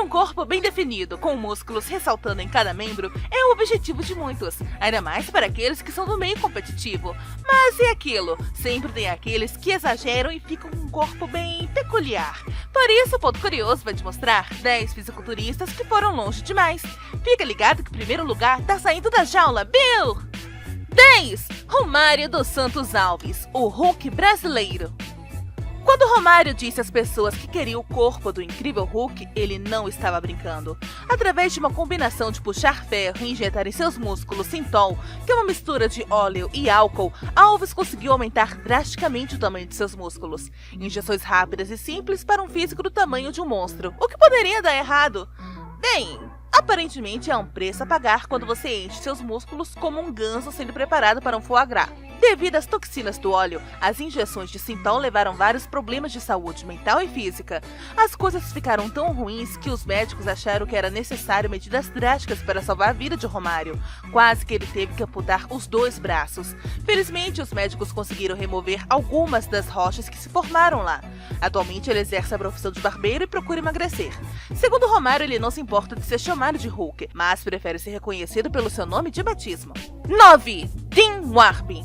um corpo bem definido, com músculos ressaltando em cada membro, é o objetivo de muitos, ainda mais para aqueles que são do meio competitivo. Mas é aquilo, sempre tem aqueles que exageram e ficam com um corpo bem peculiar. Por isso, o Ponto Curioso vai te mostrar 10 fisiculturistas que foram longe demais. Fica ligado que o primeiro lugar tá saindo da jaula, Bill! 10. Romário dos Santos Alves, o Hulk brasileiro. Quando Romário disse às pessoas que queria o corpo do incrível Hulk, ele não estava brincando. Através de uma combinação de puxar ferro e injetar em seus músculos Synthol, que é uma mistura de óleo e álcool, Alves conseguiu aumentar drasticamente o tamanho de seus músculos. Injeções rápidas e simples para um físico do tamanho de um monstro. O que poderia dar errado? Bem, aparentemente é um preço a pagar quando você enche seus músculos como um ganso sendo preparado para um foie gras. Devido às toxinas do óleo, as injeções de Synthol levaram vários problemas de saúde mental e física. As coisas ficaram tão ruins que os médicos acharam que era necessário medidas drásticas para salvar a vida de Romário. Quase que ele teve que amputar os 2 braços. Felizmente, os médicos conseguiram remover algumas das rochas que se formaram lá. Atualmente, ele exerce a profissão de barbeiro e procura emagrecer. Segundo Romário, ele não se importa de ser chamado de Hulk, mas prefere ser reconhecido pelo seu nome de batismo. 9. Dean Warby.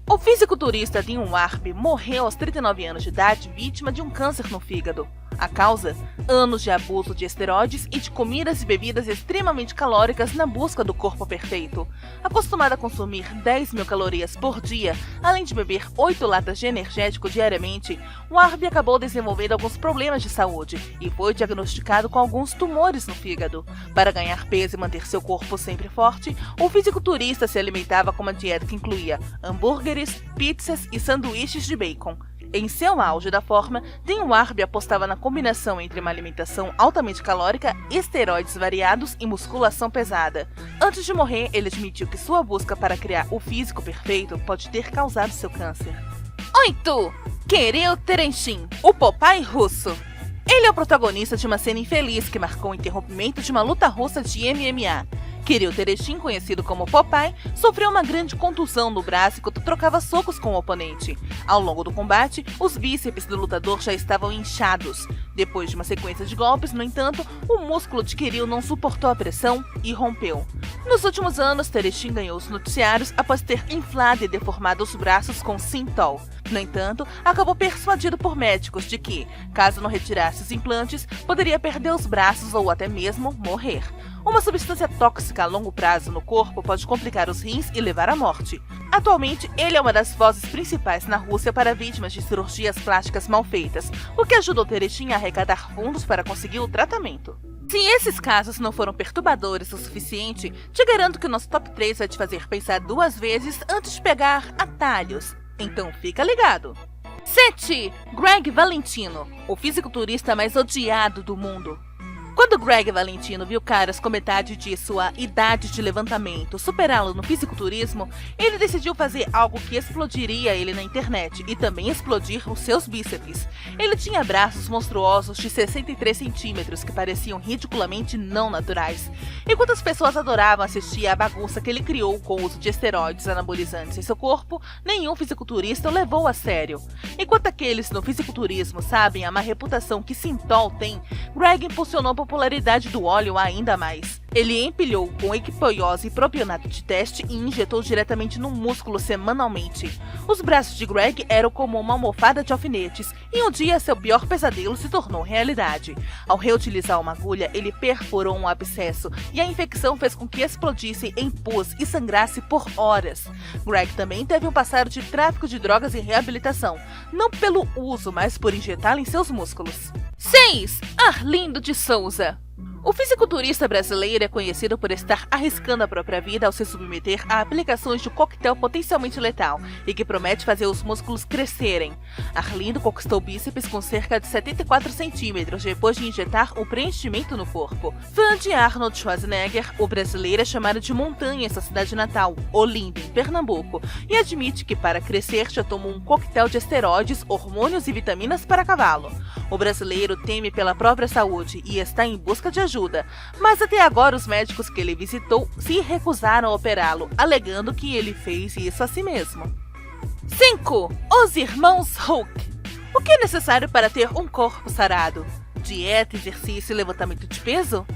O fisiculturista Dean Warby morreu aos 39 anos de idade vítima de um câncer no fígado. A causa? Anos de abuso de esteroides e de comidas e bebidas extremamente calóricas na busca do corpo perfeito. Acostumado a consumir 10.000 calorias por dia, além de beber 8 latas de energético diariamente, Warby acabou desenvolvendo alguns problemas de saúde e foi diagnosticado com alguns tumores no fígado. Para ganhar peso e manter seu corpo sempre forte, o fisiculturista se alimentava com uma dieta que incluía hambúrgueres, pizzas e sanduíches de bacon. Em seu auge da forma, Dean Warby apostava na combinação entre uma alimentação altamente calórica, esteroides variados e musculação pesada. Antes de morrer, ele admitiu que sua busca para criar o físico perfeito pode ter causado seu câncer. 8. Kirill Tereshin, o Popeye russo. Ele é o protagonista de uma cena infeliz que marcou o interrompimento de uma luta russa de MMA. Kirill Tereshin, conhecido como Popeye, sofreu uma grande contusão no braço enquanto trocava socos com o oponente. Ao longo do combate, os bíceps do lutador já estavam inchados. Depois de uma sequência de golpes, no entanto, o músculo de Kirill não suportou a pressão e rompeu. Nos últimos anos, Tereshin ganhou os noticiários após ter inflado e deformado os braços com Synthol. No entanto, acabou persuadido por médicos de que, caso não retirasse os implantes, poderia perder os braços ou até mesmo morrer. Uma substância tóxica a longo prazo no corpo pode complicar os rins e levar à morte. Atualmente, ele é uma das vozes principais na Rússia para vítimas de cirurgias plásticas mal feitas, o que ajudou Tereshin a arrecadar fundos para conseguir o tratamento. Se esses casos não foram perturbadores o suficiente, te garanto que o nosso top 3 vai te fazer pensar 2 vezes antes de pegar atalhos. Então fica ligado! 7. Greg Valentino, o fisiculturista mais odiado do mundo. Quando Greg Valentino viu caras com metade de sua idade de levantamento superá-lo no fisiculturismo, ele decidiu fazer algo que explodiria ele na internet e também explodir os seus bíceps. Ele tinha braços monstruosos de 63 centímetros que pareciam ridiculamente não naturais. Enquanto as pessoas adoravam assistir à bagunça que ele criou com o uso de esteroides anabolizantes em seu corpo, nenhum fisiculturista o levou a sério. Enquanto aqueles no fisiculturismo sabem a má reputação que Synthol tem, Greg impulsionou a popularidade do óleo ainda mais. Ele empilhou com equipoiose e propionato de teste e injetou diretamente no músculo semanalmente. Os braços de Greg eram como uma almofada de alfinetes e um dia seu pior pesadelo se tornou realidade. Ao reutilizar uma agulha, ele perfurou um abscesso e a infecção fez com que explodisse em pus e sangrasse por horas. Greg também teve um passado de tráfico de drogas e reabilitação, não pelo uso, mas por injetá-la em seus músculos. 6. Arlindo de Souza. O fisiculturista brasileiro é conhecido por estar arriscando a própria vida ao se submeter a aplicações de um coquetel potencialmente letal e que promete fazer os músculos crescerem. Arlindo conquistou bíceps com cerca de 74 centímetros depois de injetar o preenchimento no corpo. Fã de Arnold Schwarzenegger, o brasileiro é chamado de Montanha em sua cidade natal, Olinda, em Pernambuco, e admite que para crescer já tomou um coquetel de esteroides, hormônios e vitaminas para cavalo. O brasileiro teme pela própria saúde e está em busca de ajuda, mas até agora os médicos que ele visitou se recusaram a operá-lo, alegando que ele fez isso a si mesmo. 5. Os irmãos Hulk. O que é necessário para ter um corpo sarado? dieta, exercício e levantamento de peso?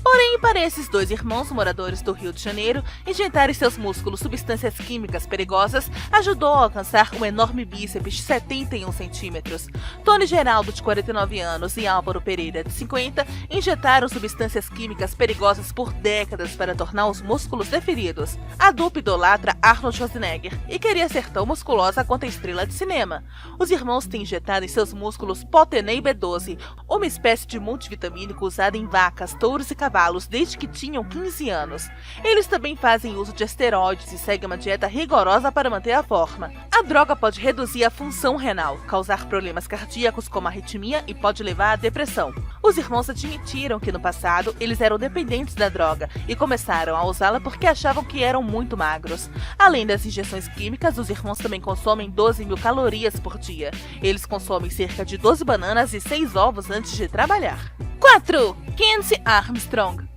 Porém, para esses dois irmãos moradores do Rio de Janeiro, injetar em seus músculos substâncias químicas perigosas ajudou a alcançar um enorme bíceps de 71 centímetros. Tony Geraldo, de 49 anos, e Álvaro Pereira, de 50, injetaram substâncias químicas perigosas por décadas para tornar os músculos definidos. A dupla idolatra Arnold Schwarzenegger e queria ser tão musculosa quanto a estrela de cinema. Os irmãos têm injetado em seus músculos Potenei B12, uma espécie de multivitamínico usado em vacas, touros e cavalos desde que tinham 15 anos. Eles também fazem uso de esteroides e seguem uma dieta rigorosa para manter a forma. A droga pode reduzir a função renal, causar problemas cardíacos como arritmia e pode levar à depressão. Os irmãos admitiram que no passado eles eram dependentes da droga e começaram a usá-la porque achavam que eram muito magros. Além das injeções químicas, os irmãos também consomem 12.000 calorias por dia. Eles consomem cerca de 12 bananas e 6 ovos antes de trabalhar. 4. Kenzie Armstrong.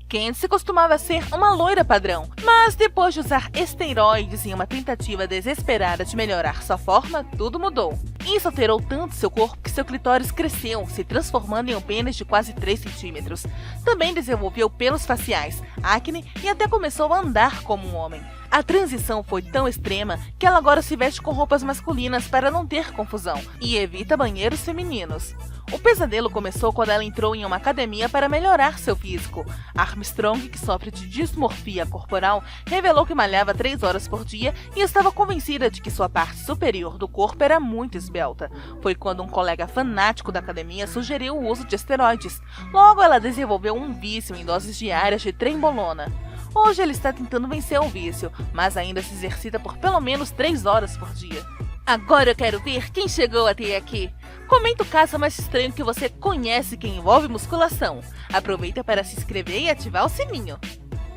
Kenzie costumava ser uma loira padrão, mas depois de usar esteroides em uma tentativa desesperada de melhorar sua forma, tudo mudou. Isso alterou tanto seu corpo que seu clitóris cresceu, se transformando em um pênis de quase 3 centímetros. Também desenvolveu pelos faciais, acne e até começou a andar como um homem. A transição foi tão extrema que ela agora se veste com roupas masculinas para não ter confusão e evita banheiros femininos. O pesadelo começou quando ela entrou em uma academia para melhorar seu físico. Armstrong, que sofre de dismorfia corporal, revelou que malhava 3 horas por dia e estava convencida de que sua parte superior do corpo era muito esbelta. Foi quando um colega fanático da academia sugeriu o uso de esteroides. Logo, ela desenvolveu um vício em doses diárias de trembolona. Hoje ela está tentando vencer o vício, mas ainda se exercita por pelo menos 3 horas por dia. Agora eu quero ver quem chegou até aqui. Comenta o caso mais estranho que você conhece que envolve musculação. Aproveita para se inscrever e ativar o sininho.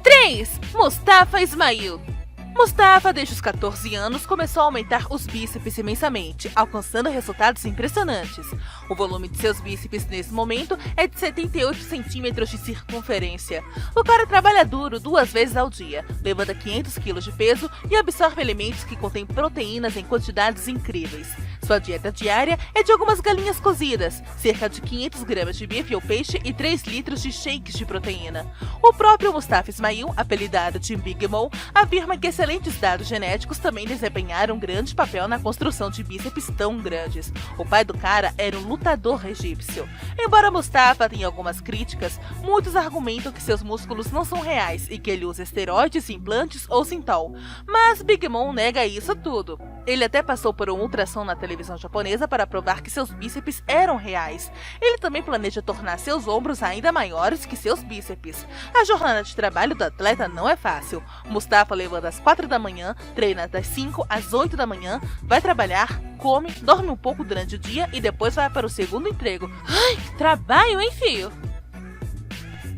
3. Mustafa Ismail. Mustafa, desde os 14 anos, começou a aumentar os bíceps imensamente, alcançando resultados impressionantes. O volume de seus bíceps nesse momento é de 78 centímetros de circunferência. O cara trabalha duro 2 vezes ao dia, levanta 500 kg de peso e absorve alimentos que contêm proteínas em quantidades incríveis. Sua dieta diária é de algumas galinhas cozidas, cerca de 500 gramas de bife ou peixe e 3 litros de shakes de proteína. O próprio Mustafa Ismail, apelidado de Big Mo, afirma que excelentes dados genéticos também desempenharam um grande papel na construção de bíceps tão grandes. O pai do cara era um lutador egípcio. Embora Mustafa tenha algumas críticas, muitos argumentam que seus músculos não são reais e que ele usa esteroides, implantes ou Synthol. Mas Big Mo nega isso tudo. Ele até passou por um ultrassom na televisão japonesa para provar que seus bíceps eram reais. Ele também planeja tornar seus ombros ainda maiores que seus bíceps. A jornada de trabalho do atleta não é fácil. Mustafa levanta às 4 da manhã, treina das 5 às 8 da manhã, vai trabalhar, come, dorme um pouco durante o dia e depois vai para o segundo emprego. Ai, trabalho, hein, filho?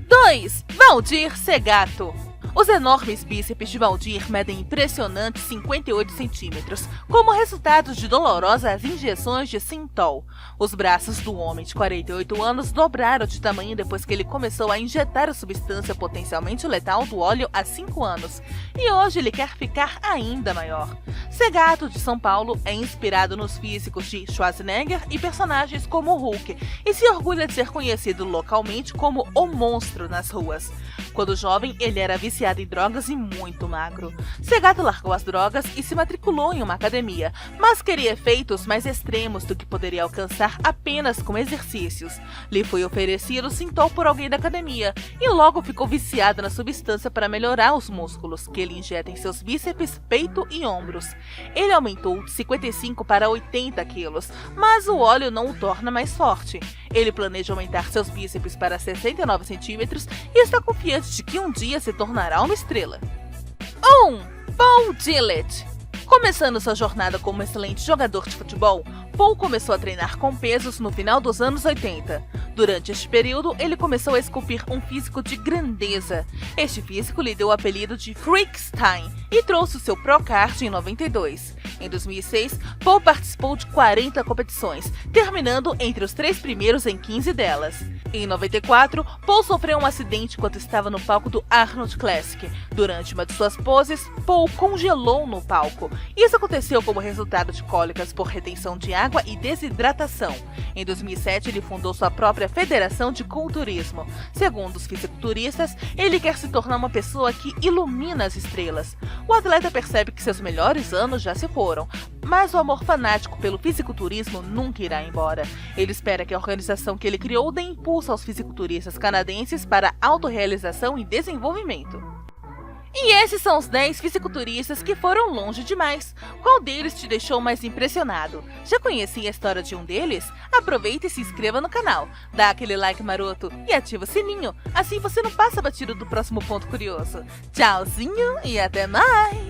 2. Valdir Segato. Os enormes bíceps de Valdir medem impressionantes 58 centímetros, como resultado de dolorosas injeções de Synthol. Os braços do homem de 48 anos dobraram de tamanho depois que ele começou a injetar a substância potencialmente letal do óleo há 5 anos, e hoje ele quer ficar ainda maior. Segato, de São Paulo, é inspirado nos físicos de Schwarzenegger e personagens como o Hulk, e se orgulha de ser conhecido localmente como o monstro nas ruas. Quando jovem, ele era viciado em drogas e muito magro. Segato largou as drogas e se matriculou em uma academia, mas queria efeitos mais extremos do que poderia alcançar apenas com exercícios. Lhe foi oferecido Synthol por alguém da academia e logo ficou viciado na substância para melhorar os músculos, que ele injeta em seus bíceps, peito e ombros. Ele aumentou de 55 para 80 quilos, mas o óleo não o torna mais forte. Ele planeja aumentar seus bíceps para 69 centímetros e está confiante de que um dia se tornará uma estrela. 1. Paul Gillett. Começando sua jornada como excelente jogador de futebol, Paul começou a treinar com pesos no final dos anos 80. Durante este período, ele começou a esculpir um físico de grandeza. Este físico lhe deu o apelido de Freakstein e trouxe o seu Procard em 92. Em 2006, Paul participou de 40 competições, terminando entre os 3 primeiros em 15 delas. Em 94, Paul sofreu um acidente enquanto estava no palco do Arnold Classic. Durante uma de suas poses, Paul congelou no palco. Isso aconteceu como resultado de cólicas por retenção de água e desidratação. Em 2007, ele fundou sua própria a Federação de Culturismo. Segundo os fisiculturistas, ele quer se tornar uma pessoa que ilumina as estrelas. O atleta percebe que seus melhores anos já se foram, mas o amor fanático pelo fisiculturismo nunca irá embora. Ele espera que a organização que ele criou dê impulso aos fisiculturistas canadenses para autorrealização e desenvolvimento. E esses são os 10 fisiculturistas que foram longe demais. Qual deles te deixou mais impressionado? Já conhecia a história de um deles? Aproveita e se inscreva no canal, dá aquele like maroto e ativa o sininho, assim você não passa batido do próximo ponto curioso. Tchauzinho e até mais!